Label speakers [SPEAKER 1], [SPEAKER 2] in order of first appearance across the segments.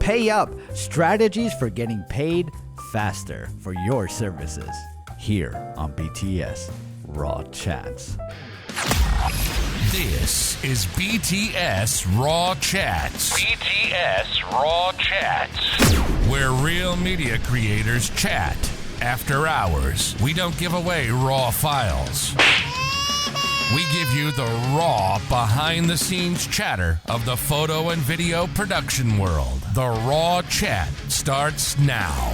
[SPEAKER 1] Pay Up, strategies for getting paid faster for your services, here on BTS Raw Chats.
[SPEAKER 2] This is BTS Raw Chats. BTS Raw Chats. Where real media creators chat after hours. We don't give away raw files. We give you the raw, behind-the-scenes chatter of the photo and video production world. The Raw Chat starts now.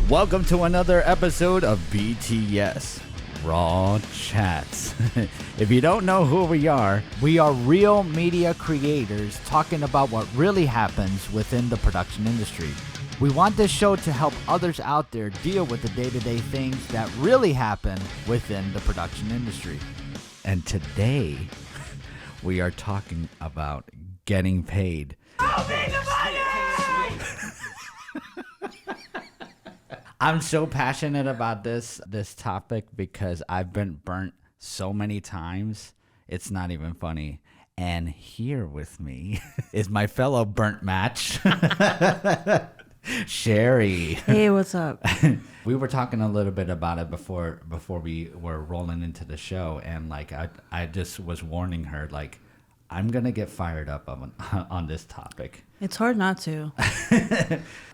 [SPEAKER 1] Welcome to another episode of BTS Raw Chats. If you don't know who we are real media creators talking about what really happens within the production industry. We want this show to help others out there deal with the day-to-day things that really happen within the production industry. And today, we are talking about getting paid. I'm so passionate about this topic because I've been burnt so many times. It's not even funny. And here with me is my fellow burnt match, Sherry.
[SPEAKER 3] Hey, what's up?
[SPEAKER 1] We were talking a little bit about it before we were rolling into the show, and like I just was warning her, like, I'm gonna get fired up on this topic.
[SPEAKER 3] It's hard not to.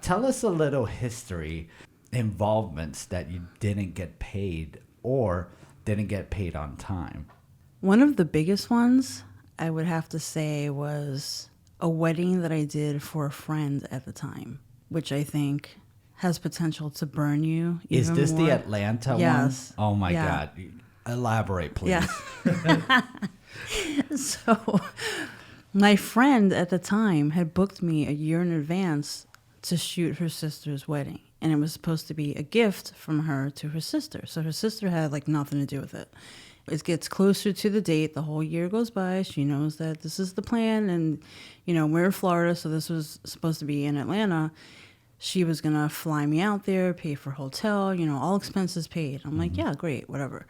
[SPEAKER 1] Tell us a little history, involvements that you didn't get paid or didn't get paid on time.
[SPEAKER 3] One of the biggest ones I would have to say was a wedding that I did for a friend at the time, which I think has potential to burn you even
[SPEAKER 1] Is this
[SPEAKER 3] more.
[SPEAKER 1] the Atlanta
[SPEAKER 3] Yes.
[SPEAKER 1] one? Oh my
[SPEAKER 3] Yeah.
[SPEAKER 1] God. Elaborate, please.
[SPEAKER 3] Yeah. So my friend at the time had booked me a year in advance to shoot her sister's wedding. And it was supposed to be a gift from her to her sister. So her sister had like nothing to do with it. It gets closer to the date. The whole year goes by. She knows that this is the plan. And, you know, we're in Florida, so this was supposed to be in Atlanta. She was going to fly me out there, pay for hotel, you know, all expenses paid. I'm like, yeah, great, whatever.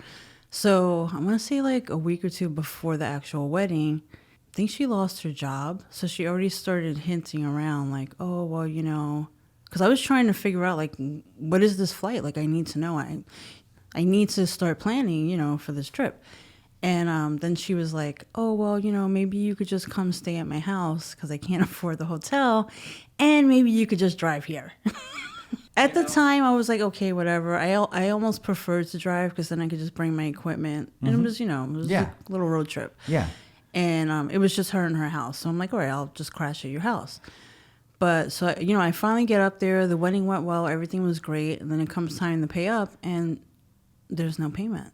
[SPEAKER 3] So I'm going to say like a week or two before the actual wedding, I think she lost her job. So she already started hinting around like, oh, well, you know, because I was trying to figure out like, what is this flight? Like, I need to know. I need to start planning, you know, for this trip. And then she was like, oh, well, you know, maybe you could just come stay at my house because I can't afford the hotel. And maybe you could just drive here. At the time, I was like, okay, whatever. I almost preferred to drive because then I could just bring my equipment. And it was, you know, it was a little road trip.
[SPEAKER 1] Yeah.
[SPEAKER 3] And it was just her and her house. So I'm like, all right, I'll just crash at your house. But so, you know, I finally get up there. The wedding went well. Everything was great. And then it comes time to pay up and there's no payment.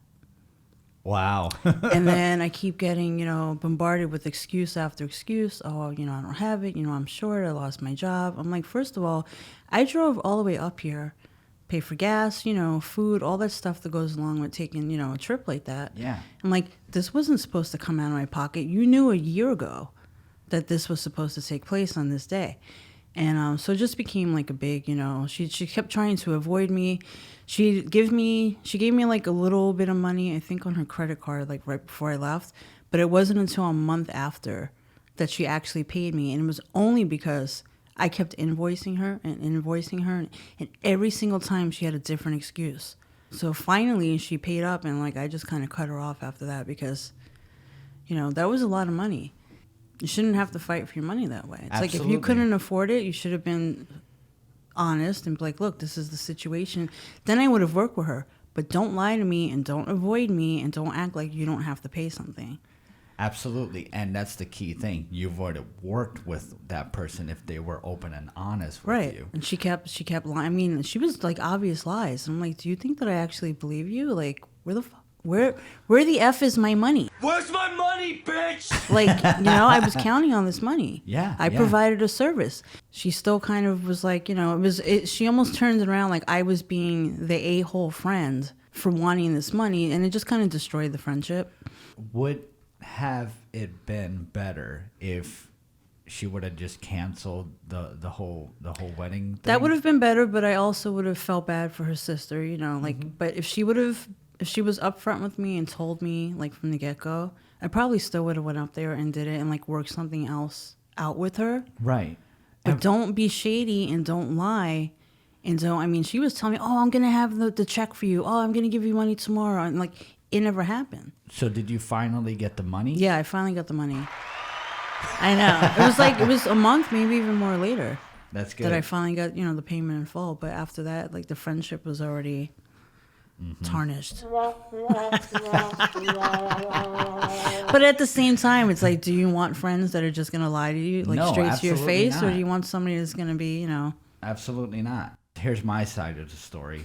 [SPEAKER 1] Wow.
[SPEAKER 3] And then I keep getting, you know, bombarded with excuse after excuse. Oh, you know, I don't have it. You know, I'm short. I lost my job. I'm like, first of all, I drove all the way up here, pay for gas, you know, food, all that stuff that goes along with taking, you know, a trip like that.
[SPEAKER 1] Yeah.
[SPEAKER 3] I'm like, this wasn't supposed to come out of my pocket. You knew a year ago that this was supposed to take place on this day. And so it just became like a big, you know, she kept trying to avoid me. She gave me like a little bit of money, I think, on her credit card, like right before I left. But it wasn't until a month after that she actually paid me. And it was only because I kept invoicing her. And every single time she had a different excuse. So finally she paid up and like I just kind of cut her off after that because, you know, that was a lot of money. You shouldn't have to fight for your money that way. It's
[SPEAKER 1] Absolutely.
[SPEAKER 3] like if you couldn't afford it, you should have been honest and be like, look, this is the situation. Then I would have worked with her. But don't lie to me and don't avoid me and don't act like you don't have to pay something.
[SPEAKER 1] Absolutely. And that's the key thing. You've already worked with that person if they were open and honest with you.
[SPEAKER 3] And she kept lying. I mean, she was like obvious lies. I'm like, do you think that I actually believe you? Like, where the F is my money?
[SPEAKER 4] Where's my money, bitch?
[SPEAKER 3] Like, you know, I was counting on this money.
[SPEAKER 1] Yeah.
[SPEAKER 3] I provided a service. She still kind of was like, you know, she almost turned it around like I was being the a-hole friend for wanting this money, and it just kind of destroyed the friendship.
[SPEAKER 1] Would have it been better if she would have just canceled the whole wedding thing?
[SPEAKER 3] That would have been better, but I also would have felt bad for her sister, you know, like, but if she was upfront with me and told me like from the get-go, I probably still would have went up there and did it and like worked something else out with her.
[SPEAKER 1] Right.
[SPEAKER 3] But don't be shady and don't lie. And so, I mean, she was telling me, oh, I'm going to have the check for you. Oh, I'm going to give you money tomorrow. And like, it never happened.
[SPEAKER 1] So did you finally get the money?
[SPEAKER 3] Yeah, I finally got the money. I know. It was a month, maybe even more later.
[SPEAKER 1] That's good.
[SPEAKER 3] That I finally got, the payment in full. But after that, like, the friendship was already tarnished. But at the same time, it's like, do you want friends that are just going to lie to you, like,
[SPEAKER 1] No,
[SPEAKER 3] straight to your
[SPEAKER 1] absolutely
[SPEAKER 3] face?
[SPEAKER 1] not.
[SPEAKER 3] Or do you want somebody that's going to be,
[SPEAKER 1] Absolutely not. Here's my side of the story.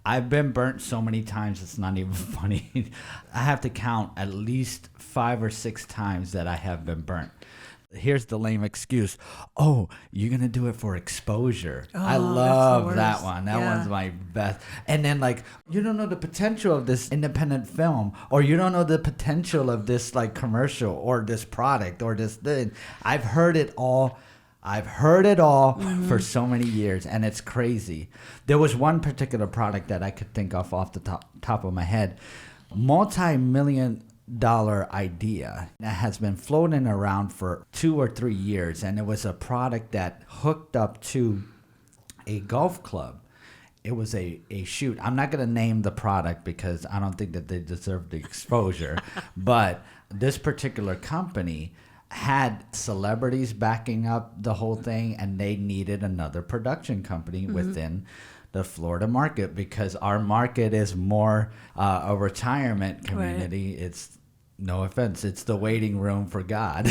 [SPEAKER 1] I've been burnt so many times, it's not even funny. I have to count at least 5 or 6 times that I have been burnt. Here's the lame excuse. Oh, you're going to do it for exposure. I love that one. That one's my best. And then, like, you don't know the potential of this independent film, or you don't know the potential of this, like, commercial or this product or this thing. I've heard it all for so many years, and it's crazy. There was one particular product that I could think of off the top of my head. Multi-million-dollar idea that has been floating around for 2 or 3 years, and it was a product that hooked up to a golf club. It was a shoot. I'm not going to name the product because I don't think that they deserve the exposure, but this particular company had celebrities backing up the whole thing, and they needed another production company within the Florida market because our market is more a retirement community. Right. It's, no offense, it's the waiting room for God,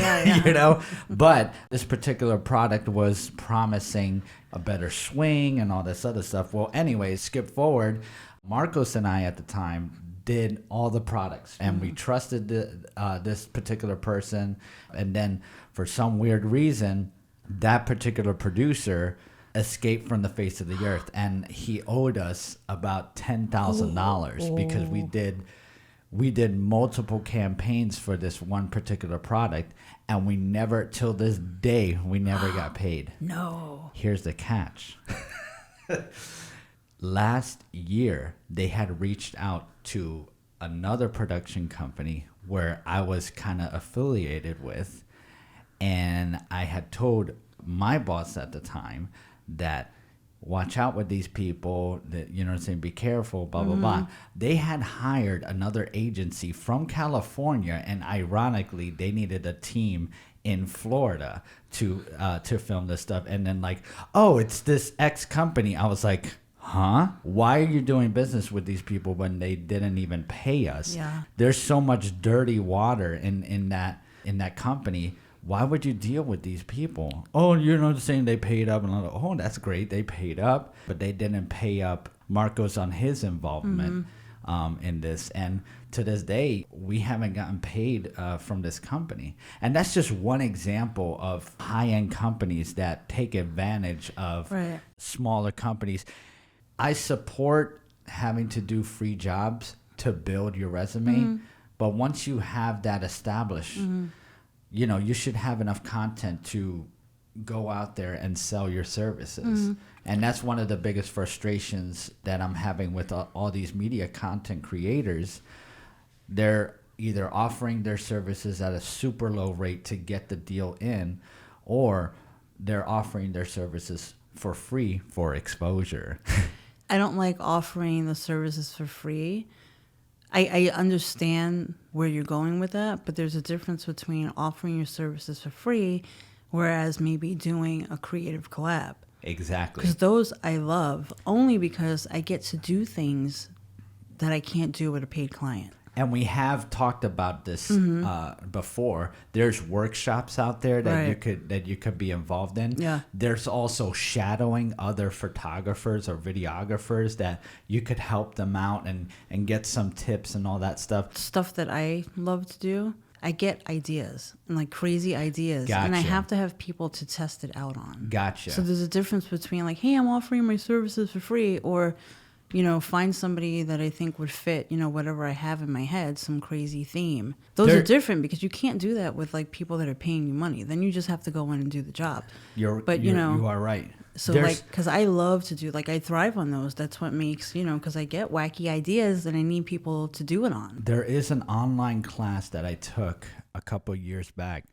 [SPEAKER 1] But this particular product was promising a better swing and all this other stuff. Well, anyways, skip forward. Marcos and I at the time did all the products, and we trusted this particular person, and then for some weird reason that particular producer escaped from the face of the earth, and he owed us about $10,000 because we did multiple campaigns for this one particular product, and we never, till this day, we never got paid.
[SPEAKER 3] No.
[SPEAKER 1] Here's the catch. Last year, they had reached out to another production company where I was kind of affiliated with, and I had told my boss at the time that watch out with these people, that, you know what I'm saying, be careful, blah, blah, blah. They had hired another agency from California, and ironically, they needed a team in Florida to film this stuff. And then like, oh, it's this X company. I was like, huh? Why are you doing business with these people when they didn't even pay us?
[SPEAKER 3] Yeah.
[SPEAKER 1] There's so much dirty water in that company. Why would you deal with these people? Oh, you're not saying they paid up. And I'm like, oh, that's great. They paid up, but they didn't pay up Marcos on his involvement in this. And to this day, we haven't gotten paid from this company. And that's just one example of high-end companies that take advantage of smaller companies. I support having to do free jobs to build your resume, but once you have that established, you should have enough content to go out there and sell your services. And that's one of the biggest frustrations that I'm having with all these media content creators. They're either offering their services at a super low rate to get the deal in, or they're offering their services for free for exposure.
[SPEAKER 3] I don't like offering the services for free. I understand where you're going with that, but there's a difference between offering your services for free, whereas maybe doing a creative collab.
[SPEAKER 1] Exactly.
[SPEAKER 3] Because those I love only because I get to do things that I can't do with a paid client.
[SPEAKER 1] And we have talked about this before. There's workshops out there that you could be involved in.
[SPEAKER 3] Yeah.
[SPEAKER 1] There's also shadowing other photographers or videographers that you could help them out and get some tips and all that stuff.
[SPEAKER 3] Stuff that I love to do. I get ideas and like crazy ideas.
[SPEAKER 1] Gotcha.
[SPEAKER 3] And I have to have people to test it out on.
[SPEAKER 1] Gotcha.
[SPEAKER 3] So there's a difference between like, hey, I'm offering my services for free, or find somebody that I think would fit, whatever I have in my head, some crazy theme. Those are different because you can't do that with like people that are paying you money. Then you just have to go in and do the job. You
[SPEAKER 1] are right.
[SPEAKER 3] So because I love to do, I thrive on those. That's what makes, because I get wacky ideas and I need people to do it on.
[SPEAKER 1] There is an online class that I took a couple years back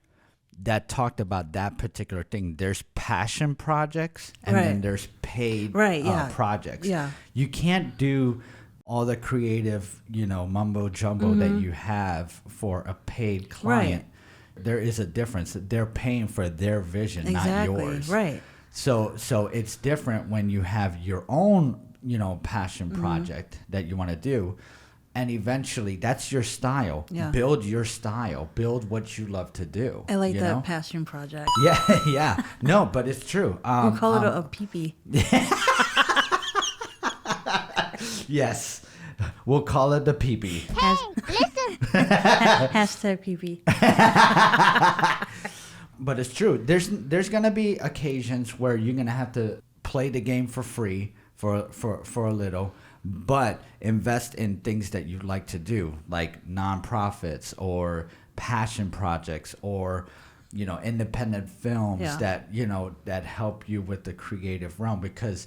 [SPEAKER 1] that talked about that particular thing. There's passion projects and then there's paid projects.
[SPEAKER 3] Yeah.
[SPEAKER 1] You can't do all the creative, mumbo jumbo that you have for a paid client. Right. There is a difference. They're paying for their vision, not yours.
[SPEAKER 3] Right.
[SPEAKER 1] So it's different when you have your own, passion project that you want to do. And eventually, that's your style.
[SPEAKER 3] Yeah.
[SPEAKER 1] Build your style. Build what you love to do.
[SPEAKER 3] I like that passion project.
[SPEAKER 1] Yeah. No, but it's true.
[SPEAKER 3] We'll call it a pee-pee.
[SPEAKER 1] Yes. We'll call it the pee-pee.
[SPEAKER 5] Hey, listen.
[SPEAKER 3] Hashtag pee-pee.
[SPEAKER 1] But it's true. There's going to be occasions where you're going to have to play the game for free for a little. But invest in things that you like to do, like nonprofits or passion projects or, independent films that help you with the creative realm. Because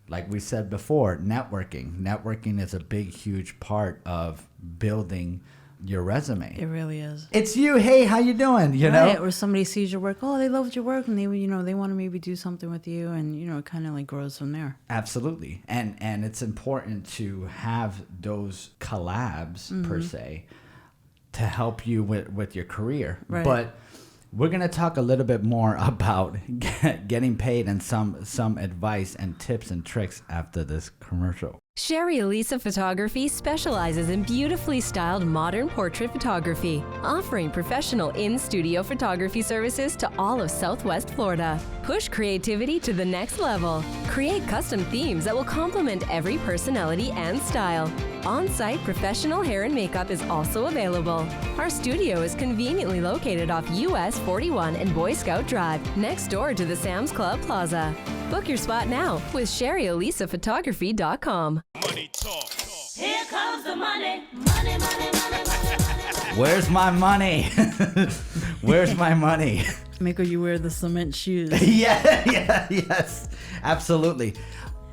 [SPEAKER 1] like we said before, networking is a big, huge part of building your resume.
[SPEAKER 3] It really is.
[SPEAKER 1] It's you. Hey, how you doing?
[SPEAKER 3] Right. Or somebody sees your work. Oh, they loved your work, and they want to maybe do something with you, and it kind of like grows from there.
[SPEAKER 1] Absolutely, and it's important to have those collabs per se to help you with your career.
[SPEAKER 3] Right.
[SPEAKER 1] But we're gonna talk a little bit more about getting paid and some advice and tips and tricks after this commercial.
[SPEAKER 6] Sherry Elisa Photography specializes in beautifully styled modern portrait photography, offering professional in-studio photography services to all of Southwest Florida. Push creativity to the next level. Create custom themes that will complement every personality and style. On-site professional hair and makeup is also available. Our studio is conveniently located off US 41 and Boy Scout Drive, next door to the Sam's Club Plaza. Book your spot now with SherryElisaPhotography.com.
[SPEAKER 4] Money talk.
[SPEAKER 5] Here comes the money. Money, money, money, money.
[SPEAKER 1] Where's my money? Where's my money?
[SPEAKER 3] Make sure you wear the cement shoes.
[SPEAKER 1] Yes, absolutely.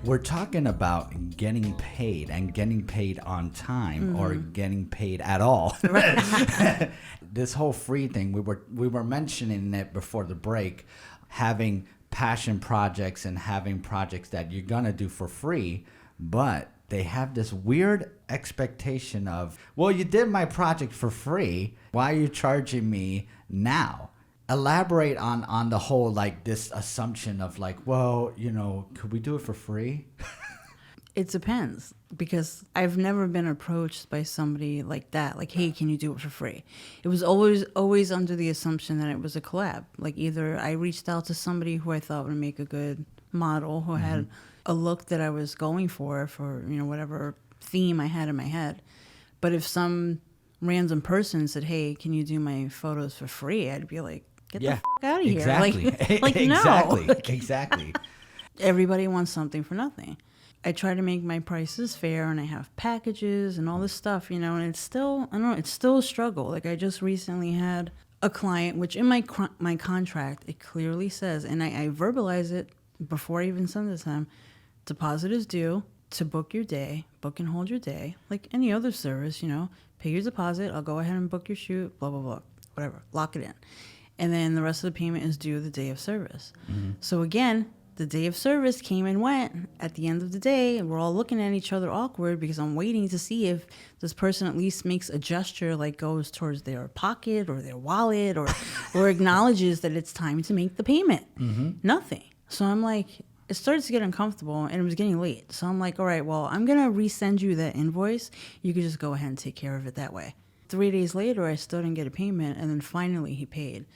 [SPEAKER 1] We're talking about getting paid and getting paid on time or getting paid at all. Right. This whole free thing, we were mentioning it before the break, having passion projects and having projects that you're gonna do for free, but they have this weird expectation of, well, you did my project for free, why are you charging me now? Elaborate on the whole, like, this assumption of like, well, could we do it for free?
[SPEAKER 3] It depends, because I've never been approached by somebody like that, like, hey, can you do it for free? It was always under the assumption that it was a collab. Like, either I reached out to somebody who I thought would make a good model, who had a look that I was going for whatever theme I had in my head. But if some random person said, hey, can you do my photos for free? I'd be like, get the f*** out of here.
[SPEAKER 1] Exactly.
[SPEAKER 3] Like
[SPEAKER 1] Exactly.
[SPEAKER 3] No.
[SPEAKER 1] Exactly.
[SPEAKER 3] Everybody wants something for nothing. I try to make my prices fair, and I have packages and all this stuff, and it's still, it's still a struggle. Like, I just recently had a client, which in my contract, it clearly says, and I verbalize it before I even send it to them, deposit is due to book your day, book and hold your day, like any other service, pay your deposit, I'll go ahead and book your shoot, blah, blah, blah, whatever, lock it in. And then the rest of the payment is due the day of service. So again, the day of service came and went. At the end of the day, we're all looking at each other awkward because I'm waiting to see if this person at least makes a gesture, like goes towards their pocket or their wallet or acknowledges that it's time to make the payment. Nothing. So I'm like, it started to get uncomfortable, and it was getting late. So I'm like, all right, well, I'm going to resend you that invoice. You could just go ahead and take care of it that way. 3 days later, I still didn't get a payment, and then finally he paid.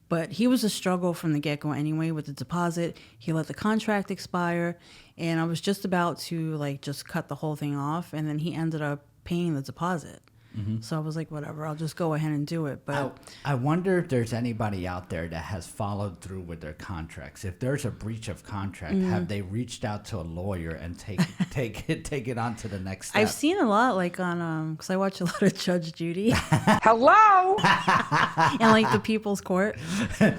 [SPEAKER 3] But he was a struggle from the get-go anyway with the deposit. He let the contract expire, and I was just about to just cut the whole thing off, and then he ended up paying the deposit. So I was like, whatever, I'll just go ahead and do it. But
[SPEAKER 1] I wonder if there's anybody out there that has followed through with their contracts. If there's a breach of contract, have they reached out to a lawyer and take it on to the next step?
[SPEAKER 3] I've seen a lot, like on because I watch a lot of Judge Judy.
[SPEAKER 4] Hello?
[SPEAKER 3] And the People's Court.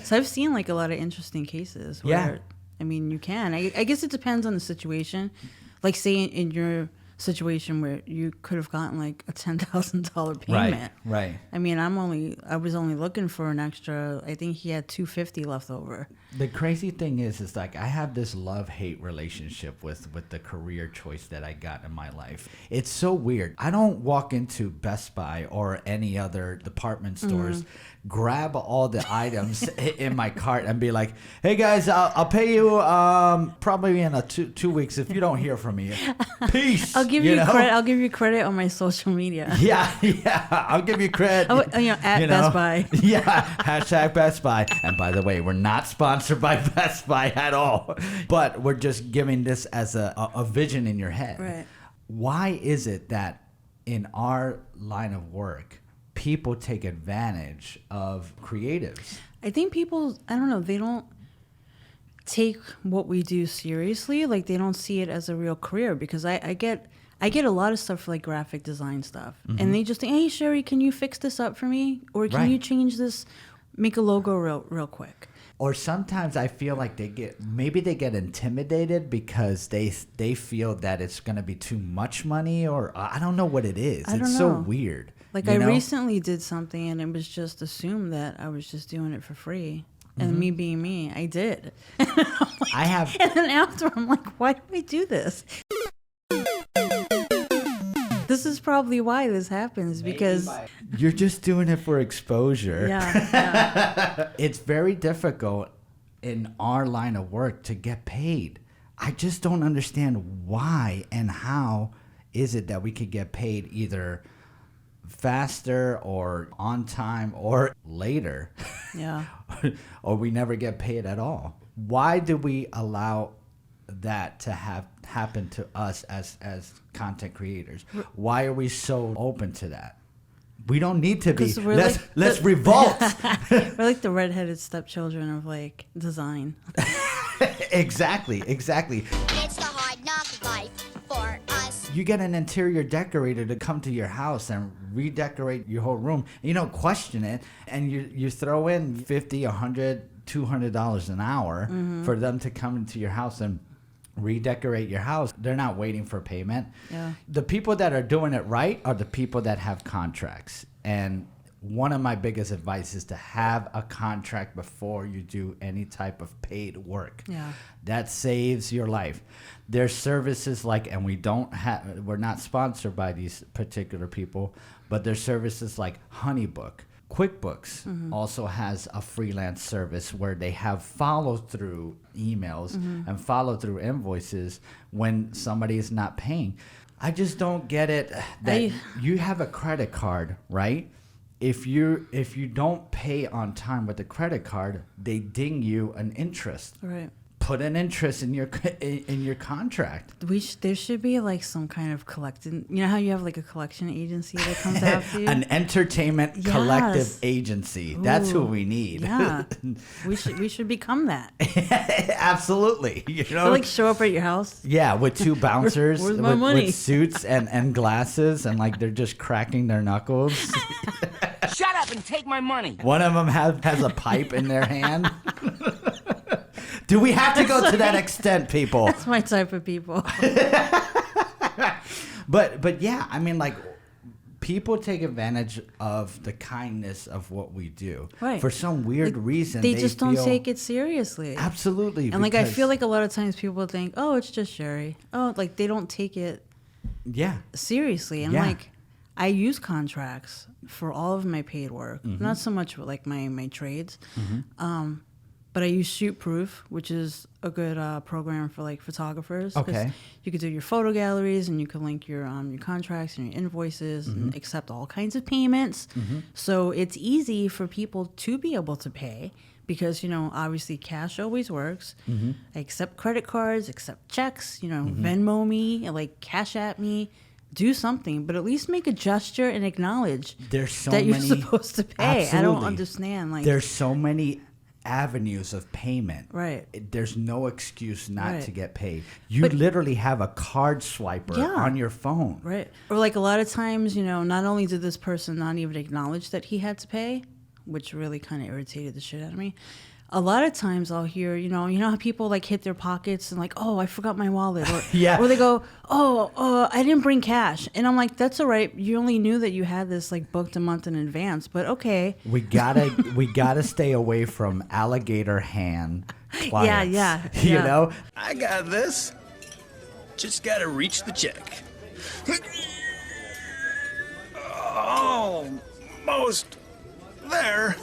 [SPEAKER 3] So I've seen a lot of interesting cases where, I mean, you can. I guess it depends on the situation. Like, say in your situation where you could have gotten like a $10,000 payment.
[SPEAKER 1] Right.
[SPEAKER 3] I mean, I was only looking for an extra, I think he had $250 left over.
[SPEAKER 1] The crazy thing is like I have this love-hate relationship with the career choice that I got in my life. It's so weird. I don't walk into Best Buy or any other department stores, grab all the items in my cart and be like, hey guys, I'll pay you probably in 2 weeks if you don't hear from me. Peace.
[SPEAKER 3] I'll give you credit. I'll give you credit on my social media.
[SPEAKER 1] Yeah. I'll give you credit.
[SPEAKER 3] At Best Buy.
[SPEAKER 1] Yeah. Hashtag Best Buy. And by the way, we're not sponsored by Best Buy at all, but we're just giving this as a vision in your head.
[SPEAKER 3] Right.
[SPEAKER 1] Why is it that in our line of work, people take advantage of creatives?
[SPEAKER 3] I think people, I don't know, they don't take what we do seriously. Like they don't see it as a real career, because I get a lot of stuff for like graphic design stuff, and they just think, hey Sherry, can you fix this up for me, or can you change this, make a logo real quick.
[SPEAKER 1] Or sometimes I feel like they get intimidated because they feel that it's going to be too much money, or I don't know what it is. It's so weird.
[SPEAKER 3] Like I recently did something and it was just assumed that I was just doing it for free. And me being me, I did.
[SPEAKER 1] I have.
[SPEAKER 3] And then after, I'm like, why do I do this? This is probably why this happens, because
[SPEAKER 1] You're just doing it for exposure.
[SPEAKER 3] Yeah.
[SPEAKER 1] It's very difficult in our line of work to get paid. I just don't understand why and how is it that we could get paid either faster or on time or later.
[SPEAKER 3] Yeah.
[SPEAKER 1] Or we never get paid at all. Why do we allow that to happen to us as content creators? Why are we so open to that? We don't need to be. Let's revolt.
[SPEAKER 3] We're like the redheaded stepchildren of like design.
[SPEAKER 1] Exactly.
[SPEAKER 7] It's the hard knock life for us.
[SPEAKER 1] You get an interior decorator to come to your house and redecorate your whole room. You don't question it, and you throw in $50, $100, $200 an hour for them to come into your house and redecorate your house. They're not waiting for payment.
[SPEAKER 3] Yeah.
[SPEAKER 1] The people that are doing it right are the people that have contracts. And one of my biggest advice is to have a contract before you do any type of paid work.
[SPEAKER 3] Yeah.
[SPEAKER 1] That saves your life. There's services like, and we're not sponsored by these particular people, but there's services like Honeybook. QuickBooks also has a freelance service where they have follow-through emails and follow-through invoices when somebody is not paying. I just don't get it that you have a credit card, right? If you don't pay on time with the credit card, they ding you an interest.
[SPEAKER 3] Right.
[SPEAKER 1] Put an interest in your contract.
[SPEAKER 3] There should be like some kind of collecting. You know how you have like a collection agency that comes after you?
[SPEAKER 1] An entertainment collective agency. That's who we need.
[SPEAKER 3] Yeah, we should become that.
[SPEAKER 1] Absolutely. You know,
[SPEAKER 3] They like show up at your house.
[SPEAKER 1] yeah, with two bouncers
[SPEAKER 3] Where's my money?
[SPEAKER 1] with suits and glasses, and like they're just cracking their knuckles.
[SPEAKER 4] Shut up and take my money.
[SPEAKER 1] One of them has a pipe in their hand. Do we have to go to that extent, people?
[SPEAKER 3] That's my type of people.
[SPEAKER 1] But yeah, I mean, like, people take advantage of the kindness of what we do.
[SPEAKER 3] Right.
[SPEAKER 1] For some weird reason.
[SPEAKER 3] They just don't take it seriously.
[SPEAKER 1] Absolutely.
[SPEAKER 3] And like I feel like a lot of times people think, oh, it's just Sherry. Oh, like they don't take it seriously. And like I use contracts for all of my paid work, not so much with like my trades. But I use Shootproof, which is a good program for like photographers. 'Cause
[SPEAKER 1] Okay.
[SPEAKER 3] you could do your photo galleries, and you can link your contracts and your invoices and accept all kinds of payments. So it's easy for people to be able to pay because, obviously cash always works. I accept credit cards, accept checks, Venmo me, like Cash App me. Do something, but at least make a gesture and acknowledge that you're supposed to pay.
[SPEAKER 1] Absolutely.
[SPEAKER 3] I don't understand. Like
[SPEAKER 1] there's so many avenues of payment.
[SPEAKER 3] Right.
[SPEAKER 1] There's no excuse not to get paid. You literally have a card swiper on your phone.
[SPEAKER 3] Right. Or like a lot of times, not only did this person not even acknowledge that he had to pay, which really kind of irritated the shit out of me, a lot of times I'll hear, you know how people like hit their pockets and like, oh, I forgot my wallet, or
[SPEAKER 1] Yeah.
[SPEAKER 3] or they go, oh, I didn't bring cash, and I'm like, that's all right. You only knew that you had this like booked a month in advance, but okay.
[SPEAKER 1] We gotta stay away from alligator hand clients.
[SPEAKER 3] Yeah.
[SPEAKER 1] You know,
[SPEAKER 8] I got this. Just gotta reach the check. Almost there.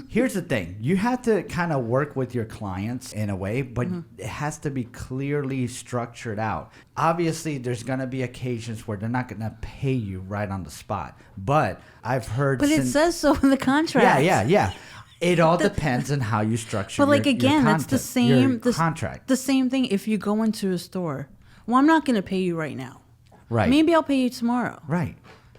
[SPEAKER 1] here's the thing: you have to kind of work with your clients in a way, but it has to be clearly structured out. Obviously, there's gonna be occasions where they're not gonna pay you right on the spot, but I've heard.
[SPEAKER 3] But it says so in the contract.
[SPEAKER 1] Yeah. It all depends on how you structure.
[SPEAKER 3] But like
[SPEAKER 1] your
[SPEAKER 3] again, that's the same
[SPEAKER 1] contract.
[SPEAKER 3] The same thing if you go into a store. Well, I'm not going to pay you right now.
[SPEAKER 1] Right.
[SPEAKER 3] Maybe I'll pay you tomorrow.
[SPEAKER 1] Right.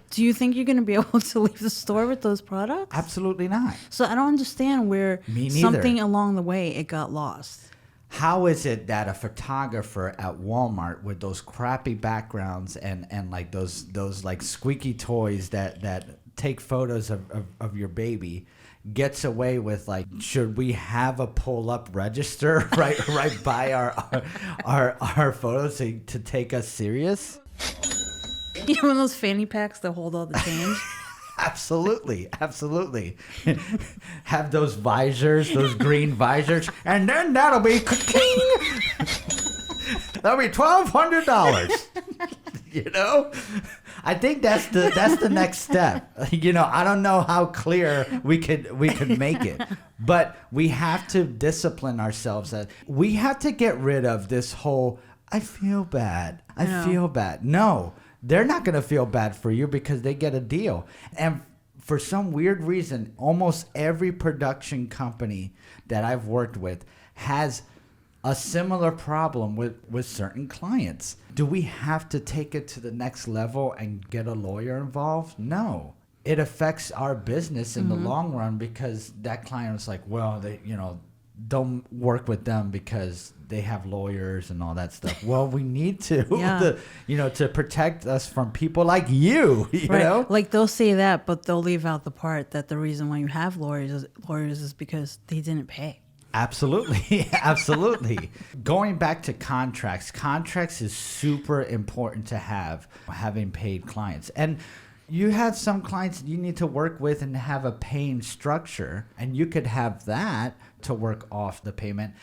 [SPEAKER 3] Do you think you're going to be able to leave the store with those products?
[SPEAKER 1] Absolutely not.
[SPEAKER 3] So I don't understand where
[SPEAKER 1] Me neither.
[SPEAKER 3] something along the way it got lost.
[SPEAKER 1] How is it that a photographer at Walmart with those crappy backgrounds and like those like squeaky toys that take photos of your baby gets away with, like, should we have a pull-up register right by our photos to take us serious?
[SPEAKER 3] You know, those fanny packs that hold all the change?
[SPEAKER 1] Absolutely. Have those visors, those green visors, and then that'll be that'll be $1,200. You know, I think that's the next step. You know, I don't know how clear we could make it, but we have to discipline ourselves. That we have to get rid of this whole I feel bad. No, they're not going to feel bad for you because they get a deal. And for some weird reason, almost every production company that I've worked with has a similar problem with certain clients. Do we have to take it to the next level and get a lawyer involved? No. It affects our business in the long run because that client is like, well, they, don't work with them because they have lawyers and all that stuff. Well, we need to, to protect us from people like you, you know?
[SPEAKER 3] Like they'll say that, but they'll leave out the part that the reason why you have lawyers is because they didn't pay.
[SPEAKER 1] Absolutely. Going back to contracts is super important to having paid clients. And you have some clients you need to work with and have a paying structure, and you could have that to work off the payment.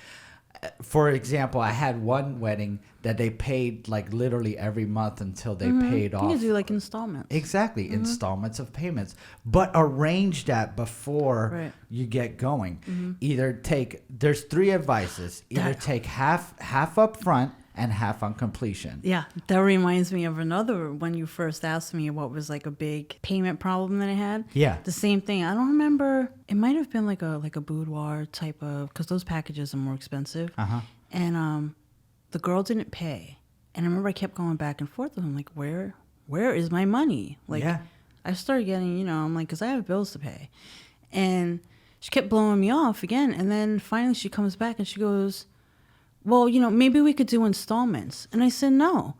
[SPEAKER 1] For example, I had one wedding that they paid like literally every month until they paid off.
[SPEAKER 3] You can do like installments.
[SPEAKER 1] Exactly, installments of payments. But arrange that before you get going. There's three advices. Either take half up front and half on completion.
[SPEAKER 3] Yeah, that reminds me of another when you first asked me what was like a big payment problem that I had.
[SPEAKER 1] Yeah.
[SPEAKER 3] The same thing. I don't remember. It might have been like a boudoir type of, because those packages are more expensive. And the girl didn't pay. And I remember I kept going back and forth with him, like, where is my money? Like, I started getting, I'm like, because I have bills to pay. And she kept blowing me off again. And then finally she comes back and she goes, well, maybe we could do installments. And I said, no,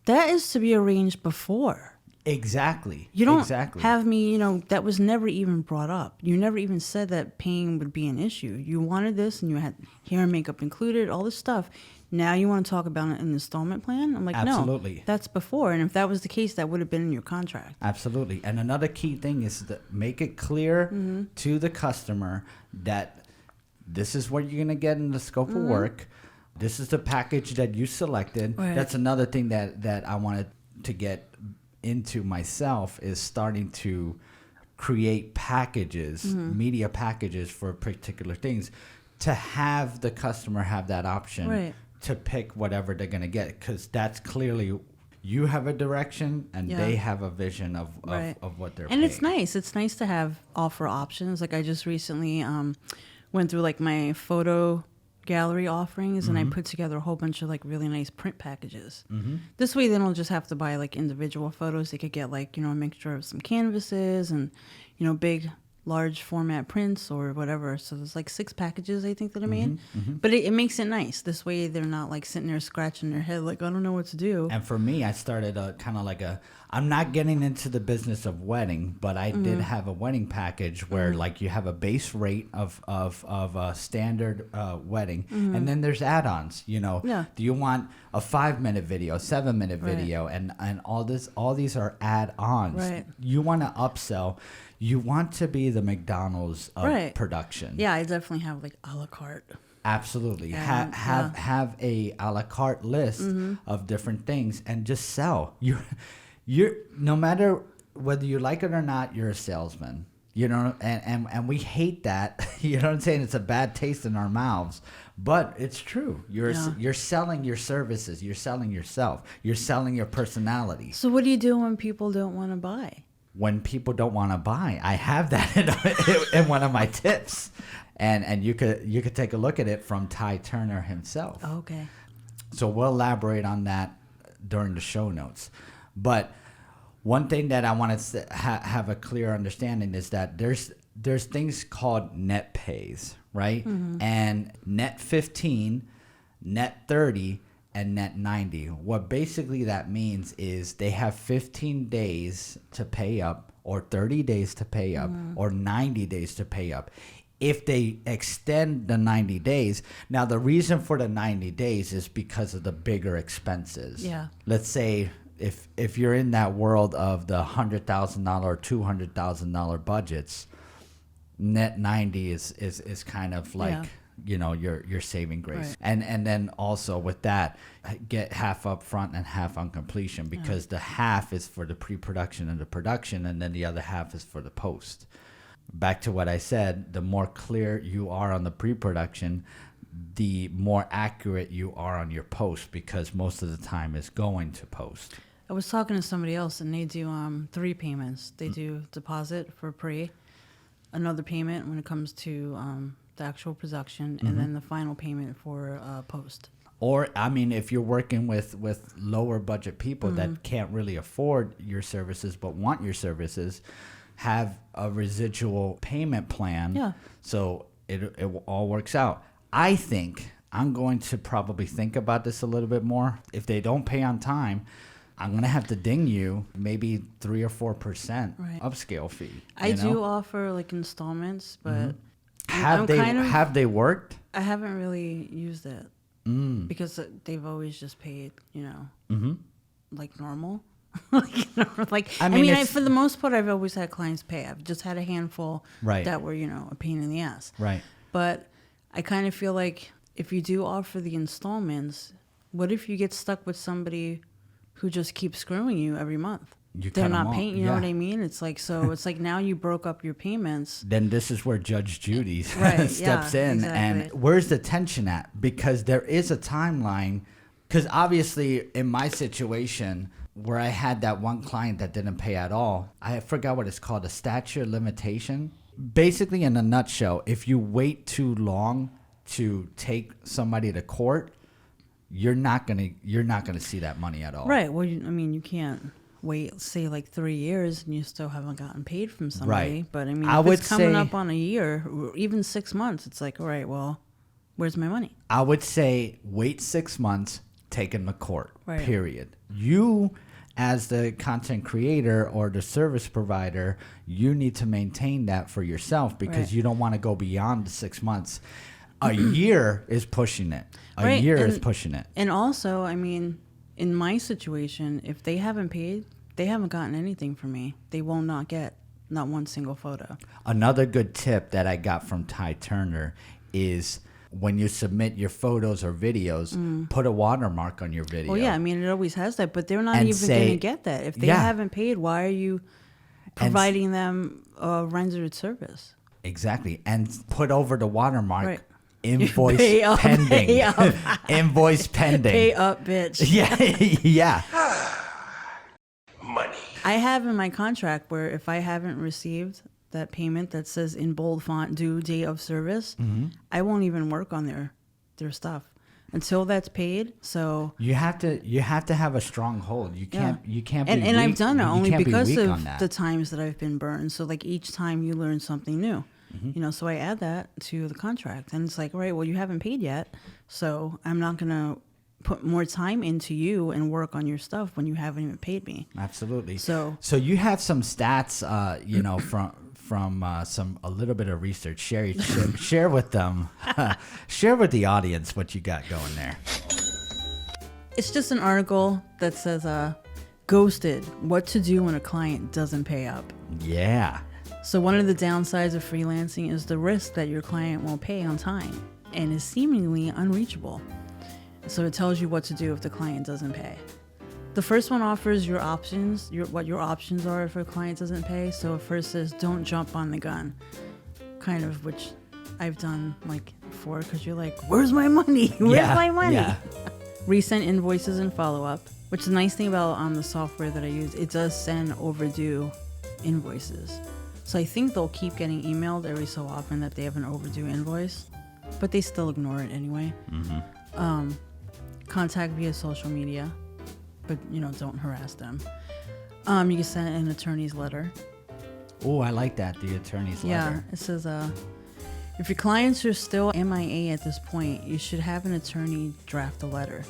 [SPEAKER 3] that is to be arranged before.
[SPEAKER 1] Exactly.
[SPEAKER 3] You don't have me, that was never even brought up. You never even said that paying would be an issue. You wanted this and you had hair and makeup included, all this stuff. Now you want to talk about an installment plan? I'm like,
[SPEAKER 1] Absolutely.
[SPEAKER 3] No, that's before. And if that was the case, that would have been in your contract.
[SPEAKER 1] Absolutely. And another key thing is to make it clear to the customer that this is what you're going to get in the scope of work. This is the package that you selected.
[SPEAKER 3] Right.
[SPEAKER 1] That's another thing that I wanted to get into myself, is starting to create packages, media packages for particular things, to have the customer have that option to pick whatever they're going to get, because that's clearly you have a direction and they have a vision of what they're paying.
[SPEAKER 3] And it's nice. It's nice to have offer options. Like I just recently went through like my photo gallery offerings and I put together a whole bunch of like really nice print packages. This way they don't just have to buy like individual photos. They could get like, a mixture of some canvases and, big large format prints or whatever. So there's like 6 packages I think that I made. But it makes it nice. This way they're not like sitting there scratching their head like, I don't know what to do.
[SPEAKER 1] And for me, I started kind of like I'm not getting into the business of wedding, but I did have a wedding package where like you have a base rate of a standard wedding, and then there's add-ons. You know, do you want a 5-minute video, 7-minute video, and all these are add-ons.
[SPEAKER 3] Right.
[SPEAKER 1] You want to upsell. You want to be the McDonald's of production.
[SPEAKER 3] Yeah, I definitely have like a la carte.
[SPEAKER 1] Absolutely.
[SPEAKER 3] And,
[SPEAKER 1] Have a la carte list of different things and just sell. You're no matter whether you like it or not, you're a salesman. You know, and we hate that. You know what I'm saying? It's a bad taste in our mouths, but it's true. You're selling your services. You're selling yourself. You're selling your personality.
[SPEAKER 3] So what do you do when people don't want to buy?
[SPEAKER 1] When people don't want to buy, I have that in one of my tips, and you could take a look at it from Ty Turner himself.
[SPEAKER 3] Okay.
[SPEAKER 1] So we'll elaborate on that during the show notes. But one thing that I want to have a clear understanding is that there's things called net pays, right? And net 15, net 30, and net 90. What basically that means is they have 15 days to pay up, or 30 days to pay up, or 90 days to pay up. If they extend the 90 days, now the reason for the 90 days is because of the bigger expenses.
[SPEAKER 3] Yeah.
[SPEAKER 1] Let's say if you're in that world of the $100,000 or $200,000 budgets, net 90 is kind of like you know your saving grace. Right. And then also with that, get half up front and half on completion, because the half is for the pre-production and the production, and then the other half is for the post. Back to what I said, the more clear you are on the pre-production, the more accurate you are on your post, because most of the time is going to post.
[SPEAKER 3] I was talking to somebody else, and they do 3 payments. They do deposit for pre, another payment when it comes to the actual production, and then the final payment for post.
[SPEAKER 1] Or, I mean, if you're working with lower budget people that can't really afford your services but want your services, have a residual payment plan. Yeah. So it all works out. I think I'm going to probably think about this a little bit more. If they don't pay on time, I'm going to have to ding you maybe 3 or 4% upscale fee.
[SPEAKER 3] I do offer like installments, but
[SPEAKER 1] have they worked?
[SPEAKER 3] I haven't really used it because they've always just paid, you know, like normal. I mean, for the most part, I've always had clients pay. I've just had a handful that were, you know, a pain in the ass. Right. But I kind of feel like if you do offer the installments, what if you get stuck with somebody who just keeps screwing you every month? They're not paying, you know what I mean? It's like, so it's like now you broke up your payments.
[SPEAKER 1] Then this is where Judge Judy steps in. Exactly. And where's the tension at? Because there is a timeline. Because obviously in my situation where I had that one client that didn't pay at all, I forgot what it's called, a statute of limitation. Basically, in a nutshell, if you wait too long to take somebody to court, you're not gonna see that money at all.
[SPEAKER 3] Right. Well, I mean, you can't wait, say, like 3 years and you still haven't gotten paid from somebody. Right. But I mean, if it's coming up on a year or even 6 months, it's like, all right, well, where's my money?
[SPEAKER 1] I would say wait 6 months, take them to court. Right. Period. You, as the content creator or the service provider, you need to maintain that for yourself, because you don't want to go beyond the 6 months. A year is pushing it. A year is pushing it.
[SPEAKER 3] And also, I mean, in my situation, if they haven't paid, they haven't gotten anything from me. They will not get not one single photo.
[SPEAKER 1] Another good tip that I got from Ty Turner is when you submit your photos or videos, put a watermark on your video.
[SPEAKER 3] Well, yeah, I mean, it always has that, but they're not even going to get that. If they haven't paid, why are you providing them a rendered service?
[SPEAKER 1] Exactly. And put over the watermark, invoice
[SPEAKER 3] up,
[SPEAKER 1] pending. Invoice pending.
[SPEAKER 3] Pay up, bitch.
[SPEAKER 1] Yeah.
[SPEAKER 8] Money.
[SPEAKER 3] I have in my contract where if I haven't received that payment that says in bold font, due date of service, I won't even work on their stuff. until that's paid. So
[SPEAKER 1] you have to have a strong hold. You can't be
[SPEAKER 3] and
[SPEAKER 1] weak.
[SPEAKER 3] I've done it only because
[SPEAKER 1] be
[SPEAKER 3] of the times that I've been burned. So like each time you learn something new. So I add that to the contract, and it's like, all right, well, you haven't paid yet, so I'm not gonna put more time into you and work on your stuff when you haven't even paid me.
[SPEAKER 1] Absolutely.
[SPEAKER 3] So
[SPEAKER 1] you have some stats, from a little bit of research. Share with them, share with the audience what you got going there.
[SPEAKER 3] it's just an article that says, "Ghosted: What to do when a client doesn't pay up."
[SPEAKER 1] Yeah.
[SPEAKER 3] So one of the downsides of freelancing is the risk that your client won't pay on time and is seemingly unreachable. So it tells you what to do if the client doesn't pay. The first one offers your options, what your options are if a client doesn't pay. So it first says, don't jump on the gun, kind of, which I've done like before, because you're like, where's my money? Where's my money?
[SPEAKER 1] Yeah.
[SPEAKER 3] Resend invoices and follow-up, which the nice thing about the software that I use, it does send overdue invoices. So I think they'll keep getting emailed every so often that they have an overdue invoice, but they still ignore it anyway. Contact via social media, but don't harass them. You can send an attorney's letter.
[SPEAKER 1] Oh, I like that, the attorney's
[SPEAKER 3] Yeah,
[SPEAKER 1] letter.
[SPEAKER 3] it says, if your clients are still MIA at this point, you should have an attorney draft a letter.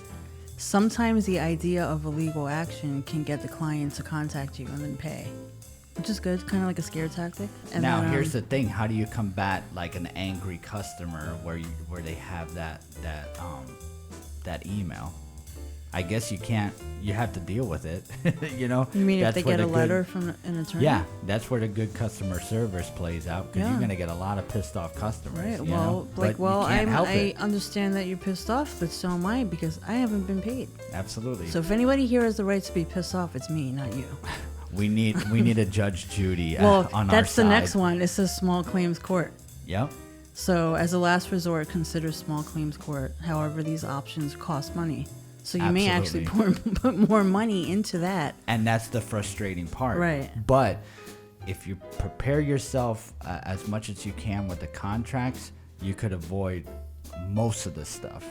[SPEAKER 3] Sometimes the idea of a legal action can get the client to contact you and then pay, which is good, kind of like a scare tactic. And
[SPEAKER 1] now,
[SPEAKER 3] then,
[SPEAKER 1] here's the thing: how do you combat like an angry customer where they have that email? I guess you can't. You have to deal with it. You
[SPEAKER 3] mean if
[SPEAKER 1] That's
[SPEAKER 3] they
[SPEAKER 1] where
[SPEAKER 3] get a
[SPEAKER 1] the
[SPEAKER 3] letter
[SPEAKER 1] good,
[SPEAKER 3] from an attorney?
[SPEAKER 1] Yeah, that's where the good customer service plays out, because you're gonna get a lot of pissed off customers.
[SPEAKER 3] Right.
[SPEAKER 1] you know?
[SPEAKER 3] Well,
[SPEAKER 1] But you can't help
[SPEAKER 3] I
[SPEAKER 1] it.
[SPEAKER 3] understand that you're pissed off, but so am I, because I haven't been paid.
[SPEAKER 1] Absolutely.
[SPEAKER 3] So if anybody here has the right to be pissed off, it's me, not you.
[SPEAKER 1] we need a Judge Judy
[SPEAKER 3] Well,
[SPEAKER 1] on our
[SPEAKER 3] that's
[SPEAKER 1] side.
[SPEAKER 3] the next one. It says small claims court.
[SPEAKER 1] Yep.
[SPEAKER 3] So as a last resort, consider small claims court. However, these options cost money. So you may actually put more money into that.
[SPEAKER 1] And that's the frustrating part.
[SPEAKER 3] Right.
[SPEAKER 1] But if you prepare yourself as much as you can with the contracts, you could avoid most of the stuff.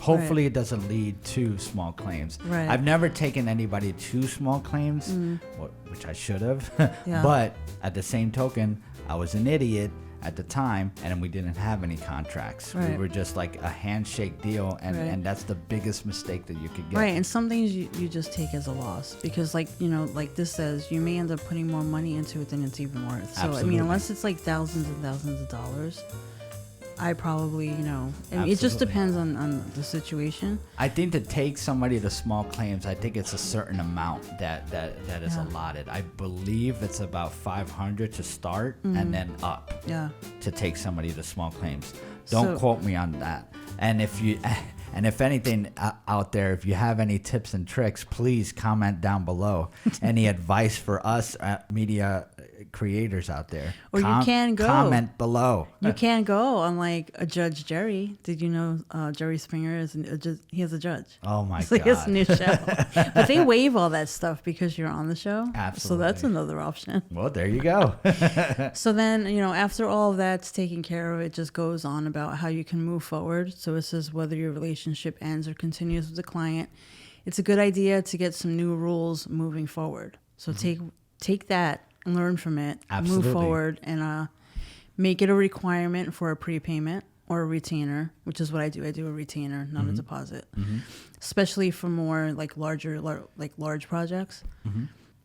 [SPEAKER 1] Hopefully it doesn't lead to small claims.
[SPEAKER 3] Right.
[SPEAKER 1] I've never taken anybody to small claims, which I should have.
[SPEAKER 3] Yeah.
[SPEAKER 1] But at the same token, I was an idiot at the time, and we didn't have any contracts. We
[SPEAKER 3] Right.
[SPEAKER 1] were just like a handshake deal, and,
[SPEAKER 3] Right.
[SPEAKER 1] and that's the biggest mistake that you could get.
[SPEAKER 3] Right, and some things you just take as a loss, because like this says, you may end up putting more money into it than it's even worth. So
[SPEAKER 1] Absolutely.
[SPEAKER 3] I mean, unless it's like thousands and thousands of dollars, I probably, I mean, it just
[SPEAKER 1] Absolutely.
[SPEAKER 3] depends on the situation.
[SPEAKER 1] I think to take somebody to small claims, I think it's a certain amount that is
[SPEAKER 3] Yeah.
[SPEAKER 1] allotted. I believe it's about $500 to start, and then up
[SPEAKER 3] Yeah.
[SPEAKER 1] to take somebody to small claims. Don't
[SPEAKER 3] So-
[SPEAKER 1] quote me on that. And if anything out there, if you have any tips and tricks, please comment down below. Any advice for us media creators out there?
[SPEAKER 3] Or you can go.
[SPEAKER 1] Comment below.
[SPEAKER 3] You can go on like a Judge Jerry. Did you know Jerry Springer is he has a judge?
[SPEAKER 1] Oh my
[SPEAKER 3] So he has a
[SPEAKER 1] God.
[SPEAKER 3] new show. But they waive all that stuff because you're on the show. So that's
[SPEAKER 1] Absolutely.
[SPEAKER 3] another option.
[SPEAKER 1] Well, there you go.
[SPEAKER 3] So then, after all of that's taken care of, it just goes on about how you can move forward. So it says whether your relationship ends or continues with the client, it's a good idea to get some new rules moving forward. So take that and learn from it,
[SPEAKER 1] Absolutely.
[SPEAKER 3] move forward, and make it a requirement for a prepayment or a retainer, which is what I do. I do a retainer, not a deposit, especially for more like large projects.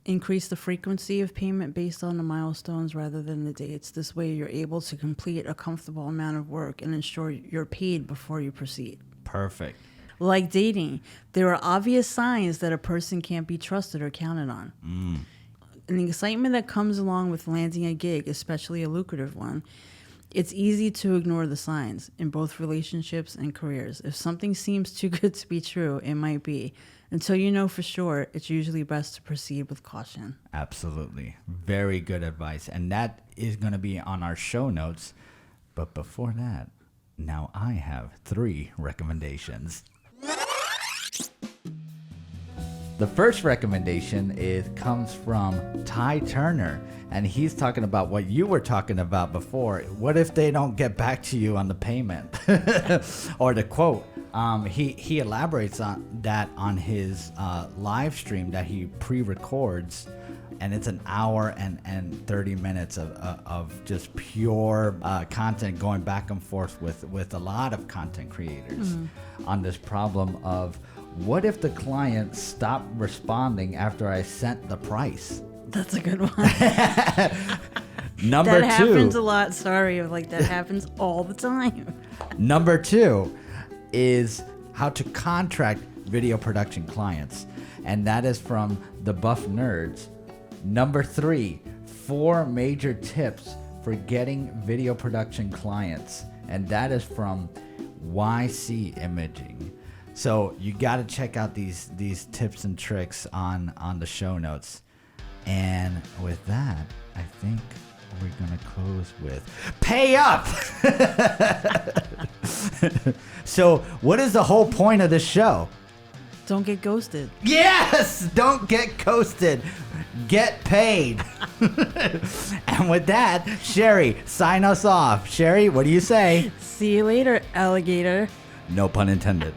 [SPEAKER 3] Increase the frequency of payment based on the milestones rather than the dates. This way you're able to complete a comfortable amount of work and ensure you're paid before you proceed.
[SPEAKER 1] Perfect.
[SPEAKER 3] Like dating, there are obvious signs that a person can't be trusted or counted on. And the excitement that comes along with landing a gig, especially a lucrative one, it's easy to ignore the signs in both relationships and careers. If something seems too good to be true, it might be. Until you know for sure, it's usually best to proceed with caution.
[SPEAKER 1] Absolutely. Very good advice. And that is going to be on our show notes. But before that, now I have 3 recommendations. The first recommendation comes from Ty Turner, and he's talking about what you were talking about before. What if they don't get back to you on the payment? Or the quote, He elaborates on that on his live stream that he pre-records, and it's an hour and 30 minutes of just pure content going back and forth with a lot of content creators on this problem of what if the client stopped responding after I sent the price?
[SPEAKER 3] That's a good one.
[SPEAKER 1] Number
[SPEAKER 3] that
[SPEAKER 1] two.
[SPEAKER 3] happens a lot. Sorry, like that happens all the time.
[SPEAKER 1] Number two is how to contract video production clients, and that is from the Buff Nerds. Number three, 4 major tips for getting video production clients, and that is from YC Imaging. So you got to check out these tips and tricks on the show notes. And with that, I think we're gonna close with pay up. So what is the whole point of this show?
[SPEAKER 3] Don't get ghosted.
[SPEAKER 1] Yes, don't get ghosted. Get paid. And with that, Sherry, sign us off. Sherry, what do you say?
[SPEAKER 3] See you later, alligator.
[SPEAKER 1] No pun intended.